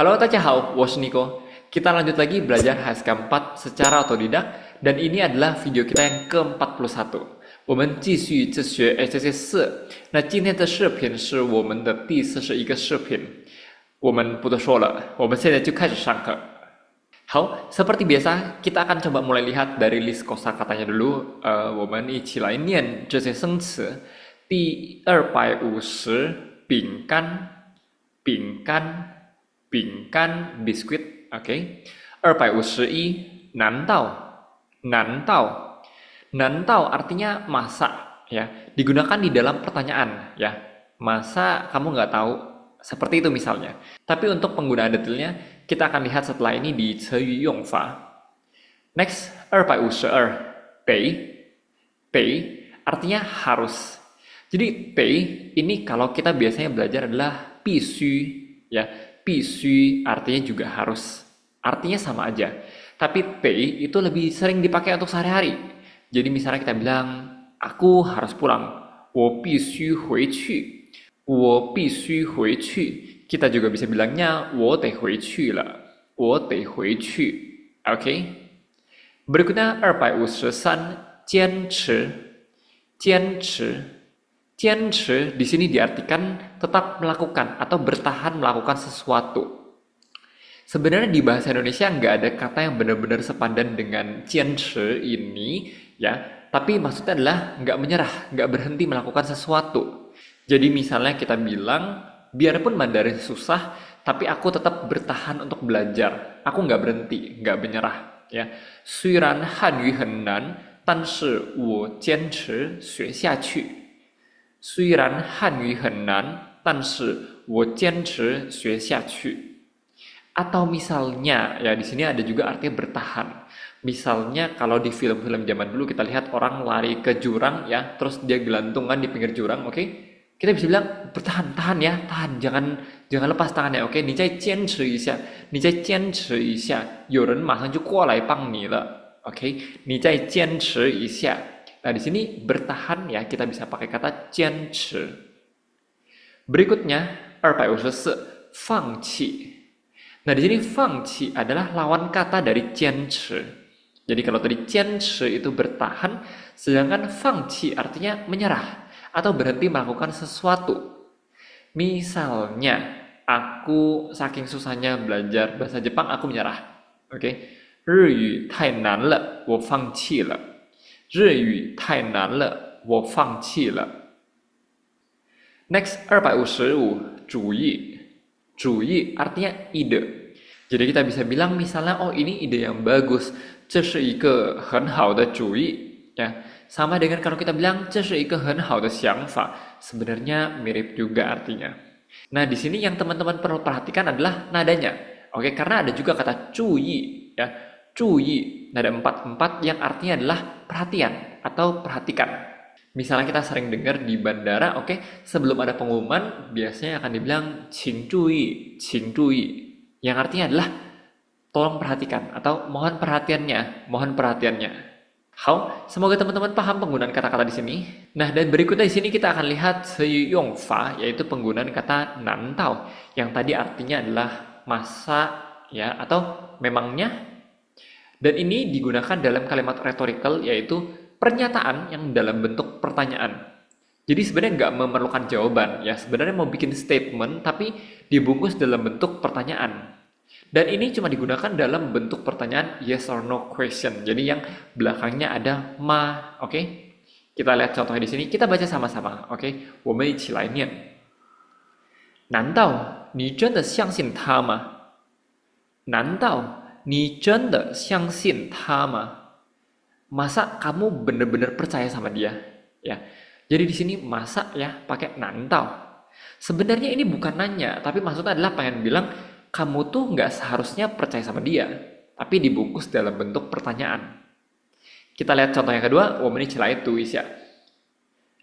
Halo, 大家好，我是 Nico. Kita lanjut lagi belajar HSK 4 secara otodidak, dan ini adalah video kita yang ke-41. 我们继续自学 HSK 4. 那今天的视频是我们的第41个视频。我们不多说了，我们现在就开始上课。好, seperti biasa, kita akan coba mulai lihat dari list kosakatanya dulu. 我们一起来念这些生词。第250，饼干，biscuit, oke. 251, 难道artinya masa, ya. Digunakan di dalam pertanyaan, ya. Masa kamu nggak tahu? Seperti itu misalnya. Tapi untuk penggunaan detailnya, kita akan lihat setelah ini di 词语用法. Next, 252, 北artinya harus. Jadi 北ini kalau kita biasanya belajar adalah 必须, ya. 必须 artinya juga harus. Artinya sama aja. Tapi 北 itu lebih sering dipakai untuk sehari-hari. Jadi misalnya kita bilang, aku harus pulang. 我必须回去. Kita juga bisa bilangnya 我得回去了. Oke? Berikutnya 253, 坚持. Di sini diartikan tetap melakukan atau bertahan melakukan sesuatu. Sebenarnya di bahasa Indonesia nggak ada kata yang benar-benar sepadan dengan 坚持 ini, ya. Tapi maksudnya adalah nggak menyerah, nggak berhenti melakukan sesuatu. Jadi misalnya kita bilang, biarpun Mandarin susah, tapi aku tetap bertahan untuk belajar. Aku nggak berhenti, nggak menyerah, ya. 虽然汉语很难，但是我坚持学下去。虽然汉语很难，但是我坚持学下去. Atau misalnya, ya di sini ada juga artinya bertahan. Misalnya kalau di film-film zaman dulu kita lihat orang lari ke jurang, ya, terus dia gelantungan di pinggir jurang, oke? Kita bisa bilang bertahan, tahan ya, tahan, jangan lepas tangannya, oke? 你再坚持一下，你再坚持一下，有人马上就过来帮你了, oke? 你再坚持一下. Nah, di sini bertahan, ya, kita bisa pakai kata 坚持. Berikutnya 254, 放弃. Nah, di sini 放弃 adalah lawan kata dari 坚持. Jadi kalau tadi 坚持 itu bertahan, sedangkan 放弃 artinya menyerah atau berhenti melakukan sesuatu. Misalnya, aku saking susahnya belajar bahasa Jepang, aku menyerah. Oke? 日语太难了，我放弃了. 日语太难了，我放弃了. Next, 255, 主意artinya ide. Jadi kita bisa bilang misalnya, oh ini ide yang bagus, 这是一个很好的主意, ya. Sama dengan kalau kita bilang 这是一个很好的想法, sebenarnya mirip juga artinya. Nah, di sini yang teman-teman perlu perhatikan adalah nadanya. Oke, karena ada juga kata 注意, ya. 注意, nada 4 yang artinya adalah perhatian atau perhatikan. Misalnya kita sering dengar di bandara, oke, sebelum ada pengumuman biasanya akan dibilang 请注意, yang artinya adalah tolong perhatikan atau mohon perhatiannya. How? Semoga teman-teman paham penggunaan kata-kata di sini. Nah, dan berikutnya di sini kita akan lihat 词语用法, yaitu penggunaan kata 难道, yang tadi artinya adalah masa, ya, atau memangnya. Dan ini digunakan dalam kalimat rhetorical, yaitu pernyataan yang dalam bentuk pertanyaan. Jadi sebenarnya nggak memerlukan jawaban, ya. Sebenarnya mau bikin statement, tapi dibungkus dalam bentuk pertanyaan. Dan ini cuma digunakan dalam bentuk pertanyaan yes or no question. Jadi yang belakangnya ada ma, oke? Kita lihat contohnya di sini. Kita baca sama-sama, oke? 我们一起来念. 难道你真的相信他吗？难道你真的相信他吗? Masa kamu benar-benar percaya sama dia? Ya. Jadi di sini masa, ya, pakai 难道. Sebenarnya ini bukan nanya, tapi maksudnya adalah pengen bilang kamu tuh nggak seharusnya percaya sama dia, tapi dibungkus dalam bentuk pertanyaan. Kita lihat contoh yang kedua, 我们一起来读一下.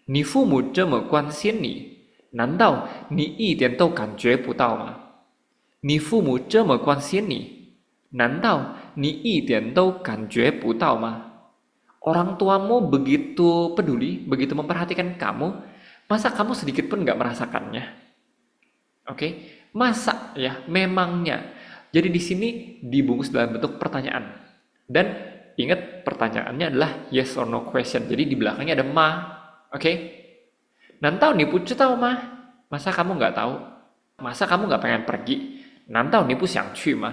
你父母这么关心你，难道你一点都感觉不到吗？你父母这么关心你。难道你一点都感觉不到吗? Orang tuamu begitu peduli, begitu memperhatikan kamu, masa kamu sedikit pun nggak merasakannya? Oke, Masa ya, memangnya. Jadi di sini dibungkus dalam bentuk pertanyaan. Dan ingat pertanyaannya adalah yes or no question. Jadi di belakangnya ada ma, oke? Nantau nih pu tahu ma? Masa kamu nggak tahu? Masa kamu nggak pengen pergi? Nantau nih pu xiang qu ma?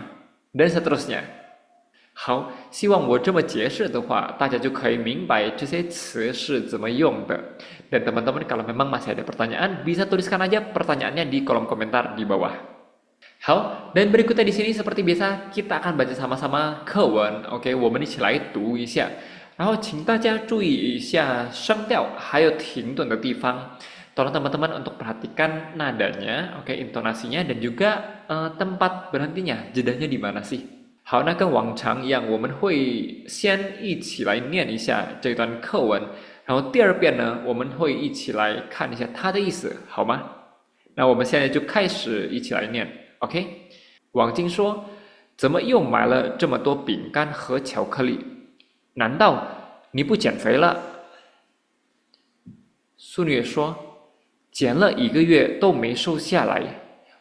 Dan seterusnya. 好，希望我这么解释的话，大家就可以明白这些词是怎么用的。Dan teman-teman kalau memang masih ada pertanyaan, bisa tuliskan aja pertanyaannya di kolom komentar di bawah. 好，dan berikutnya di sini seperti biasa kita akan baca sama-sama 课文，OK，我们一起来读一下。然后请大家注意一下声调还有停顿的地方。Tolong teman-teman untuk perhatikan nadanya, oke, intonasinya dan juga tempat berhentinya, jedanya di mana sih? 好，那跟往常一样，我们会先一起来念一下这段课文，然后第二遍呢，我们会一起来看一下它的意思，好吗？那我们现在就开始一起来念 ，OK？ 王晶说：“怎么又买了这么多饼干和巧克力？难道你不减肥了？”苏女说：“减了1个月都没瘦下来，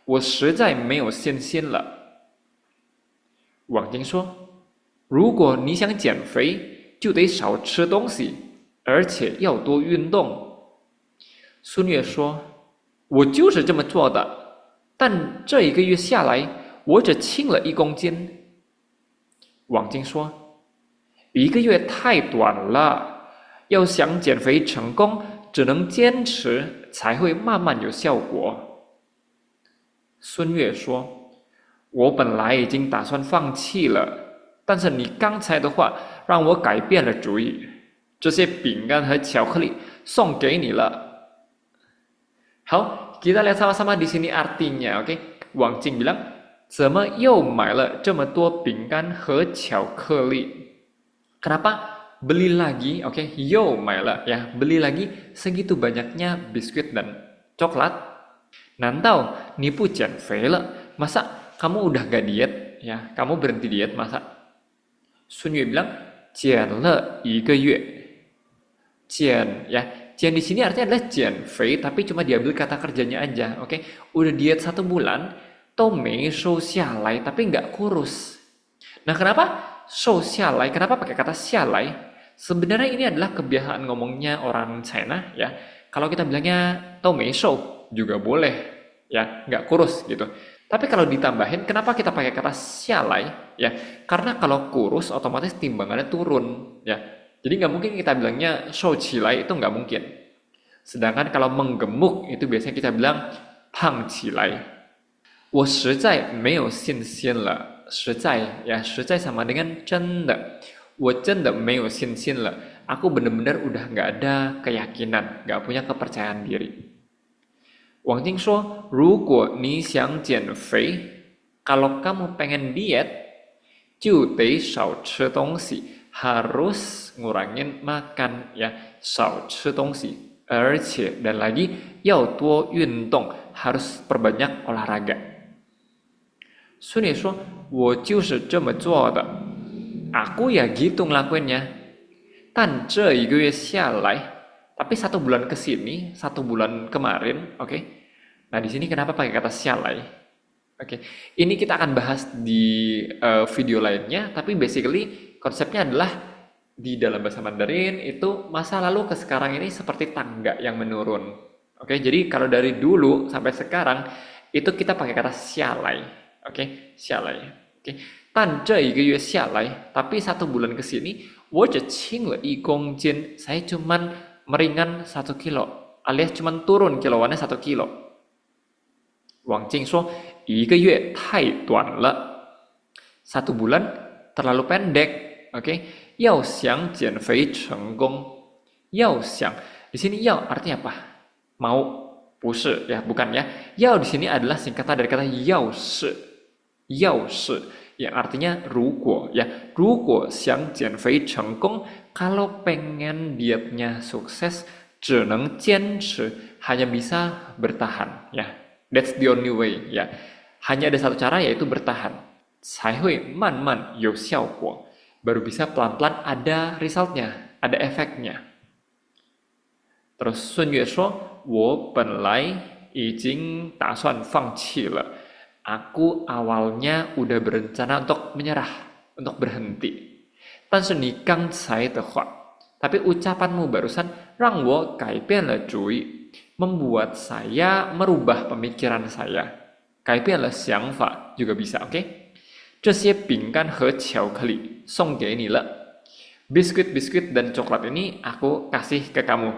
我实在没有信心了。”王晶说：“如果你想减肥，就得少吃东西，而且要多运动。”苏虐说：“我就是这么做的，但这1个月下来，我只轻了1公斤。”王晶说：“1个月太短了，要想减肥成功，只能坚持，才会慢慢有效果。”孙悦说：“我本来已经打算放弃了，但是你刚才的话让我改变了主意。这些饼干和巧克力送给你了。”好，kita lihat sama-sama di sini artinya, oke? Wang Jing bilang, 怎么又买了这么多饼干和巧克力? Kenapa beli lagi, oke? 又买了 ya, beli lagi segitu banyaknya biskuit dan coklat. 难道你不减肥了? Masa kamu udah gak diet ya, kamu berhenti diet masa? Sun Yue bilang 减了1个月，减ya, 减 di sini artinya adalah 减肥, tapi cuma diambil kata kerjanya aja, oke? Udah diet 1 bulan, 都没瘦下来, tapi nggak kurus. Nah kenapa 瘦下来? Kenapa pakai kata 下来? Sebenarnya ini adalah kebiasaan ngomongnya orang China ya. Kalau kita bilangnya 都没瘦 juga boleh ya, nggak kurus gitu. Tapi kalau ditambahin, kenapa kita pakai kata 下来? Ya, karena kalau kurus otomatis timbangannya turun. Ya, jadi nggak mungkin kita bilangnya 瘦起来 itu nggak mungkin. Sedangkan kalau menggemuk itu biasanya kita bilang 胖起来。我实在没有信心了。实在ya, 实在 sama dengan 真的。我真的没有信心了。Aku benar-benar udah nggak ada keyakinan, nggak punya kepercayaan diri. Wang Jing 说，如果你想减肥， kalau kamu pengen diet， 就得少吃东西， harus ngurangin makan ya， 少吃东西， 而且 dan lagi 要多运动， harus perbanyak olahraga。 Sun Ye 说，我就是这么做的， aku ya gitu ngelakuinnya， 但这1个月下来。 Tapi 1 bulan kesini, 1 bulan kemarin, oke? Nah di sini kenapa pakai kata 下来? Oke, ini kita akan bahas di video lainnya, tapi basically konsepnya adalah di dalam bahasa Mandarin itu masa lalu ke sekarang ini seperti tangga yang menurun. Oke, jadi kalau dari dulu sampai sekarang itu kita pakai kata 下来, oke? 下来, oke? 但这1个月下来, tapi 1 bulan kesini, 我只轻了1公斤, saya cuman meringan 1 kilo, alias cuma turun kiloannya 1 kilo. Wang Jing 说1个月太短了, 1 bulan terlalu pendek, oke? 要想减肥成功, 要想 di sini 要 artinya apa? Mau, 不是 ya, bukan ya. 要 di sini adalah singkatan dari kata 要是, 要是 yang artinya 如果ya. 如果想减肥成功, kalau pengen dietnya sukses, 只能坚持, hanya bisa bertahan ya. That's the only way ya. Hanya ada 1 cara yaitu bertahan. 才会慢慢有效果. Baru bisa pelan-pelan ada resultnya, ada efeknya. Terus Sun Yue 说，我本来已经打算放弃了， Aku awalnya udah berencana untuk menyerah, untuk berhenti. 但是你刚才的话, tapi ucapanmu barusan 让我改变了主意, membuat saya merubah pemikiran saya. 改变了想法 juga bisa, oke? 这些饼干和巧克力送给你了. Biskuit-biskuit dan coklat ini aku kasih ke kamu.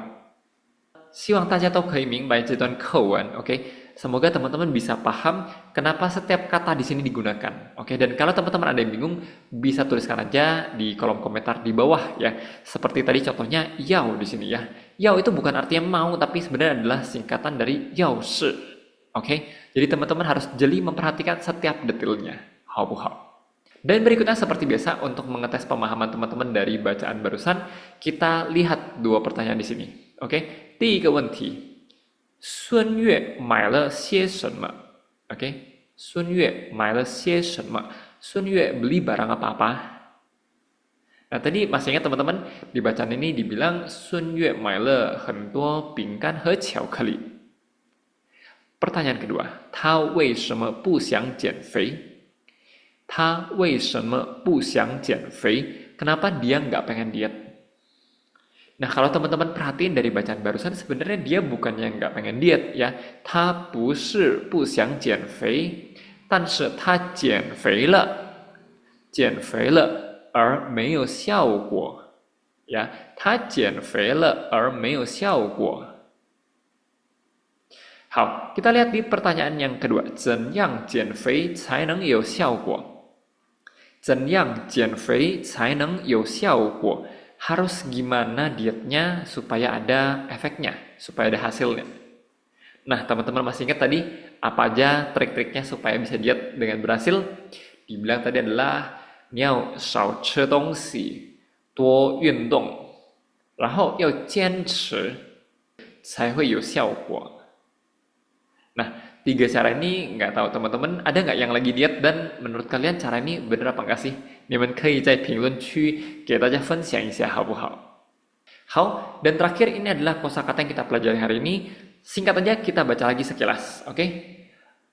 希望大家都可以明白这段课文, oke? Semoga teman-teman bisa paham kenapa setiap kata di sini digunakan. Oke, dan kalau teman-teman ada yang bingung, bisa tuliskan aja di kolom komentar di bawah ya. Seperti tadi contohnya yao di sini ya. Yao itu bukan artinya mau, tapi sebenarnya adalah singkatan dari yao shi. Oke, jadi teman-teman harus jeli memperhatikan setiap detailnya. Hao bu hao. Dan berikutnya seperti biasa untuk mengetes pemahaman teman-teman dari bacaan barusan, kita lihat dua pertanyaan di sini. Oke, 第一个问题。孙悦买了些什么 Oke, 孙悦买了些什么 孙悦 beli barang apa-apa. Nah tadi masih ingat teman-teman, di bacaan ini dibilang 孙悦买了很多饼干和巧克力. Pertanyaan kedua, 他为什么不想减肥? 他为什么不想减肥? Kenapa dia nggak pengen diet? Nah, kalau teman-teman perhatiin dari bacaan barusan, sebenarnya dia bukan yang nggak pengen diet ya. 他不是不想减肥，但是他减肥了，减肥了而没有效果呀。他减肥了而没有效果。好，kita lihat di pertanyaan yang kedua, 怎样减肥才能有效果？怎样减肥才能有效果？ Harus gimana dietnya supaya ada efeknya, supaya ada hasilnya. Nah, teman-teman masih ingat tadi apa aja trik-triknya supaya bisa diet dengan berhasil? Dibilang tadi adalah 你要少吃东西，多运动，然后要坚持才会有效果. Nah, 3 cara ini nggak tahu teman-teman ada nggak yang lagi diet dan menurut kalian cara ini benar apa nggak sih? 你们可以在评论区给大家分享一下好不好？好, dan terakhir ini adalah kosakata yang kita pelajari hari ini. Singkat aja kita baca lagi sekilas, oke?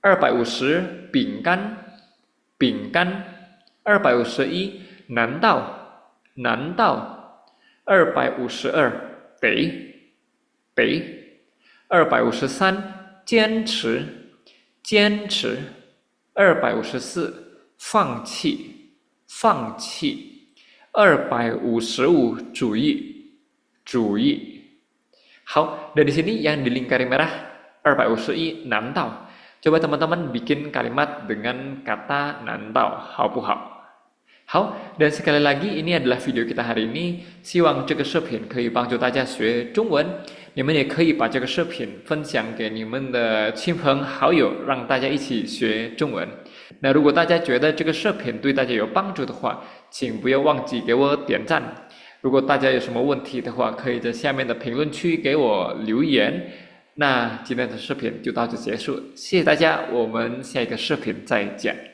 250饼干，饼干。251难道，难道。252得，得。253坚持，坚持。254放弃。 放弃255主义，主义。好, dan di sini yang dilingkari merah 251难道. Coba teman-teman bikin kalimat dengan kata 难道, 好不好? 好, dan sekali lagi ini adalah video kita hari ini. 希望这个视频可以帮助大家学中文。你们也可以把这个视频分享给你们的亲朋好友，让大家一起学中文。 那如果大家觉得这个视频对大家有帮助的话，请不要忘记给我点赞。如果大家有什么问题的话，可以在下面的评论区给我留言。那今天的视频就到此结束，谢谢大家，我们下一个视频再见。